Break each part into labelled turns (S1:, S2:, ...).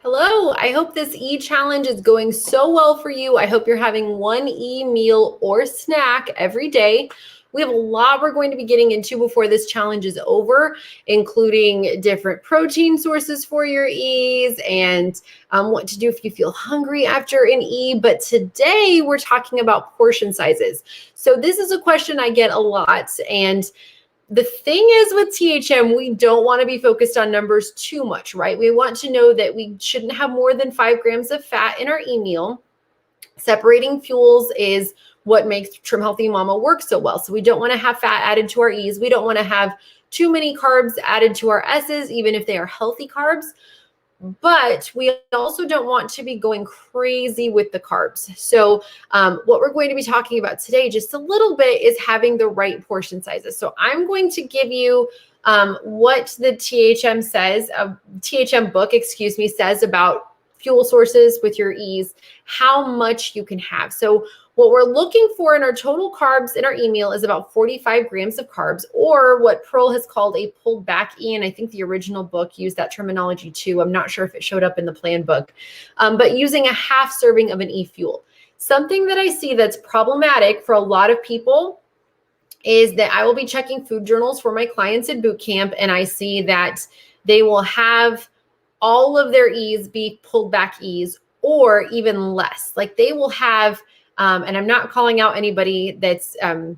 S1: Hello, I hope this e-challenge is going so well for you. I hope you're having one e-meal or snack every day. We have a lot we're going to be getting into before this challenge is over, including different protein sources for your E's and what to do if you feel hungry after an E. But today we're talking about portion sizes. So this is a question I get a lot, and the thing is with THM, we don't want to be focused on numbers too much, right? We want to know that we shouldn't have more than 5 grams of fat in our e-meal. Separating fuels is what makes Trim Healthy Mama work so well. So we don't want to have fat added to our E's. We don't want to have too many carbs added to our S's, even if they are healthy carbs. But we also don't want to be going crazy with the carbs. So what we're going to be talking about today just a little bit is having the right portion sizes. So I'm going to give you what the THM book, says about fuel sources with your E's, how much you can have. So what we're looking for in our total carbs in our e-meal is about 45 grams of carbs, or what Pearl has called a pulled back E. And I think the original book used that terminology too. I'm not sure if it showed up in the plan book, but using a half serving of an E fuel. Something that I see that's problematic for a lot of people is that I will be checking food journals for my clients in boot camp, and I see that they will have all of their E's be pulled back E's or even less. Like they will have, and I'm not calling out anybody that's been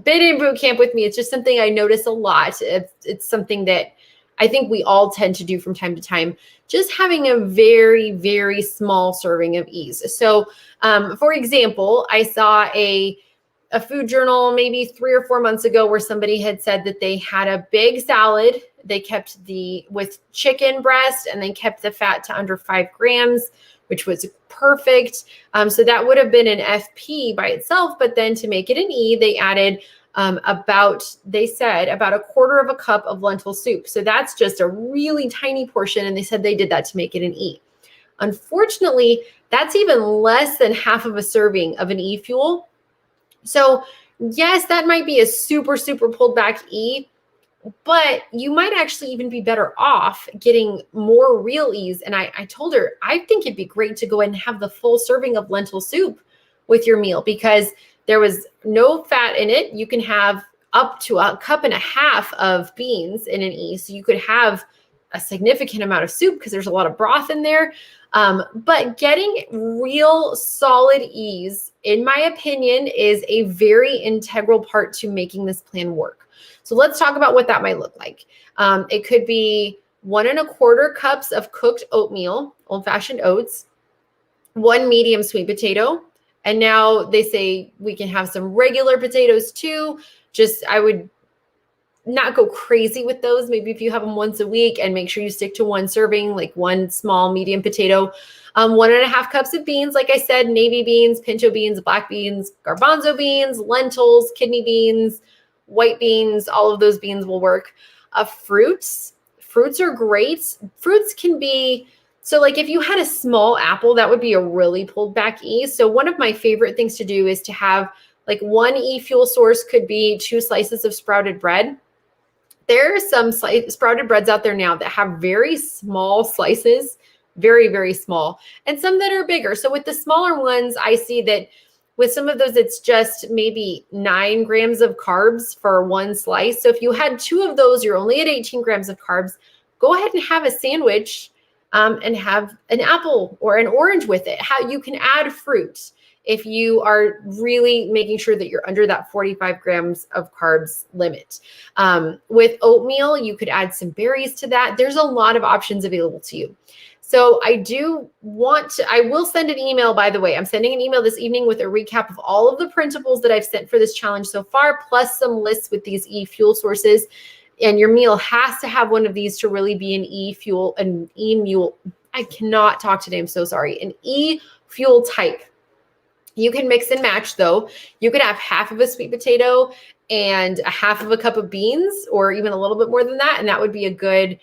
S1: in boot camp with me. It's just something I notice a lot. It's something that I think we all tend to do from time to time, just having a very, very small serving of E's. So for example, I saw a food journal maybe 3 or 4 months ago where somebody had said that they had a big salad. They kept with chicken breast, and they kept the fat to under 5 grams, which was perfect. So that would have been an FP by itself, but then to make it an E, they added they said about a quarter of a cup of lentil soup. So that's just a really tiny portion, and they said they did that to make it an E. Unfortunately, that's even less than half of a serving of an E fuel. So yes, that might be a super, super pulled back E, but you might actually even be better off getting more real E's. And I told her, I think it'd be great to go ahead and have the full serving of lentil soup with your meal because there was no fat in it. You can have up to a cup and a half of beans in an E. So you could have a significant amount of soup because there's a lot of broth in there. But getting real solid E's, in my opinion, is a very integral part to making this plan work. So let's talk about what that might look like. It could be 1 1/4 cups of cooked oatmeal, old-fashioned oats, 1 medium sweet potato. And now they say we can have some regular potatoes too. I would not go crazy with those. Maybe if you have them once a week, and make sure you stick to 1 serving, like 1 small medium potato, 1 1/2 cups of beans. Like I said, navy beans, pinto beans, black beans, garbanzo beans, lentils, kidney beans, white beans, all of those beans will work. Fruits are great. Fruits can be, so like if you had a small apple, that would be a really pulled back E. So one of my favorite things to do is to have like 1 E fuel source could be 2 slices of sprouted bread. There are some sprouted breads out there now that have very small slices, very, very small, and some that are bigger. So with the smaller ones, I see that with some of those, it's just maybe 9 grams of carbs for 1 slice. So if you had 2 of those, you're only at 18 grams of carbs. Go ahead and have a sandwich and have an apple or an orange with it. How you can add fruit if you are really making sure that you're under that 45 grams of carbs limit. With oatmeal, you could add some berries to that. There's a lot of options available to you. So I will send an email, by the way. I'm sending an email this evening with a recap of all of the printables that I've sent for this challenge so far, plus some lists with these E fuel sources. And your meal has to have one of these to really be an E fuel, an E mule. I cannot talk today. I'm so sorry. An E fuel type. You can mix and match though. You could have half of a sweet potato and a half of a cup of beans, or even a little bit more than that. And that would be a good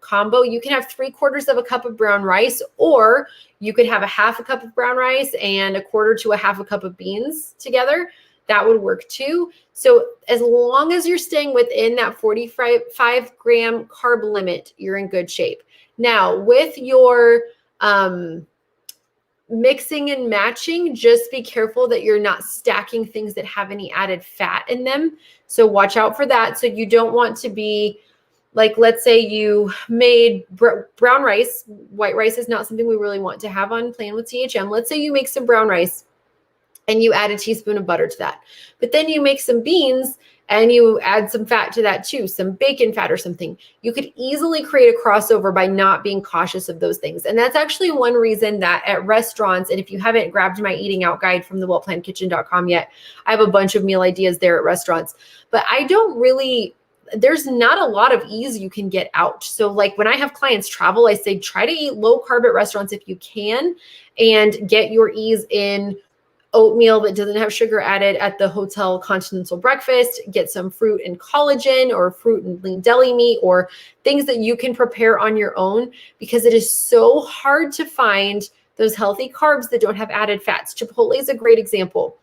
S1: combo. You can have 3/4 of a cup of brown rice, or you could have a half a cup of brown rice and 1/4 to a half a cup of beans together. that would work too. So as long as you're staying within that 45 gram carb limit, you're in good shape. Now with your mixing and matching, just be careful that you're not stacking things that have any added fat in them. So watch out for that. So you don't want to be like, let's say you made brown rice. White rice is not something we really want to have on Plan with THM. Let's say you make some brown rice and you add a teaspoon of butter to that. But then you make some beans and you add some fat to that too, some bacon fat or something. You could easily create a crossover by not being cautious of those things. And that's actually one reason that at restaurants, and if you haven't grabbed my eating out guide from the wellplannedkitchen.com yet, I have a bunch of meal ideas there at restaurants. But there's not a lot of ease you can get out. So like when I have clients travel, I say, try to eat low carb at restaurants if you can, and get your ease in oatmeal that doesn't have sugar added at the hotel continental breakfast, get some fruit and collagen or fruit and lean deli meat or things that you can prepare on your own, because it is so hard to find those healthy carbs that don't have added fats. Chipotle is a great example.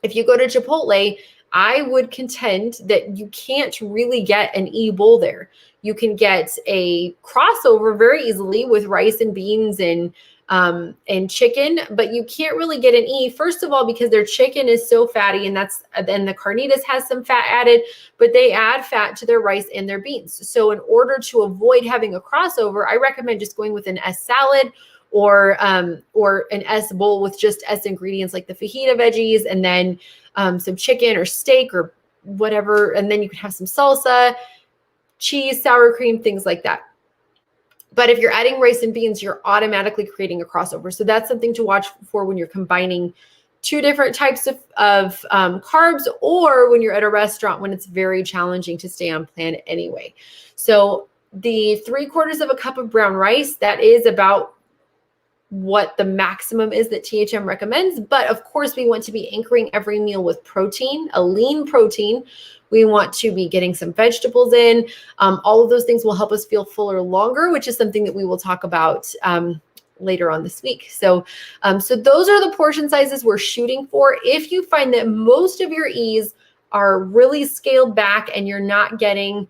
S1: If you go to Chipotle, I would contend that you can't really get an E bowl there. You can get a crossover very easily with rice and beans and chicken, but you can't really get an E. First of all, because their chicken is so fatty, and then the carnitas has some fat added, but they add fat to their rice and their beans. So in order to avoid having a crossover, I recommend just going with an S salad or an S bowl with just S ingredients like the fajita veggies, and then some chicken or steak or whatever. And then you can have some salsa, cheese, sour cream, things like that. But if you're adding rice and beans, you're automatically creating a crossover. So that's something to watch for when you're combining two different types of carbs, or when you're at a restaurant when it's very challenging to stay on plan anyway. So the 3/4 cup of brown rice, that is about what the maximum is that THM recommends. But of course, we want to be anchoring every meal with protein, a lean protein. We want to be getting some vegetables in. All of those things will help us feel fuller longer, which is something that we will talk about later on this week. So those are the portion sizes we're shooting for. If you find that most of your E's are really scaled back and you're not getting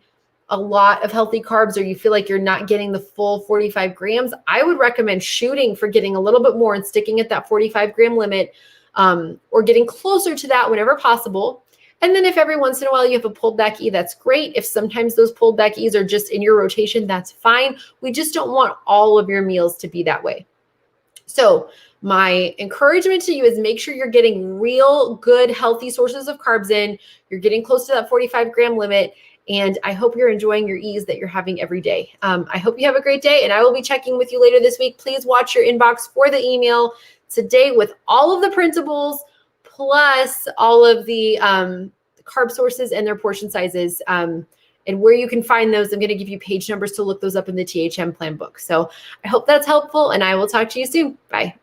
S1: a lot of healthy carbs, or you feel like you're not getting the full 45 grams, I would recommend shooting for getting a little bit more and sticking at that 45 gram limit, or getting closer to that whenever possible. And then if every once in a while you have a pulled back E, that's great. If sometimes those pulled back E's are just in your rotation, that's fine. We just don't want all of your meals to be that way. So my encouragement to you is make sure you're getting real good, healthy sources of carbs in. You're getting close to that 45 gram limit. And I hope you're enjoying your E's that you're having every day. I hope you have a great day, and I will be checking with you later this week. Please watch your inbox for the email today with all of the printables, plus all of the carb sources and their portion sizes, and where you can find those. I'm going to give you page numbers to look those up in the THM plan book. So I hope that's helpful, and I will talk to you soon. Bye.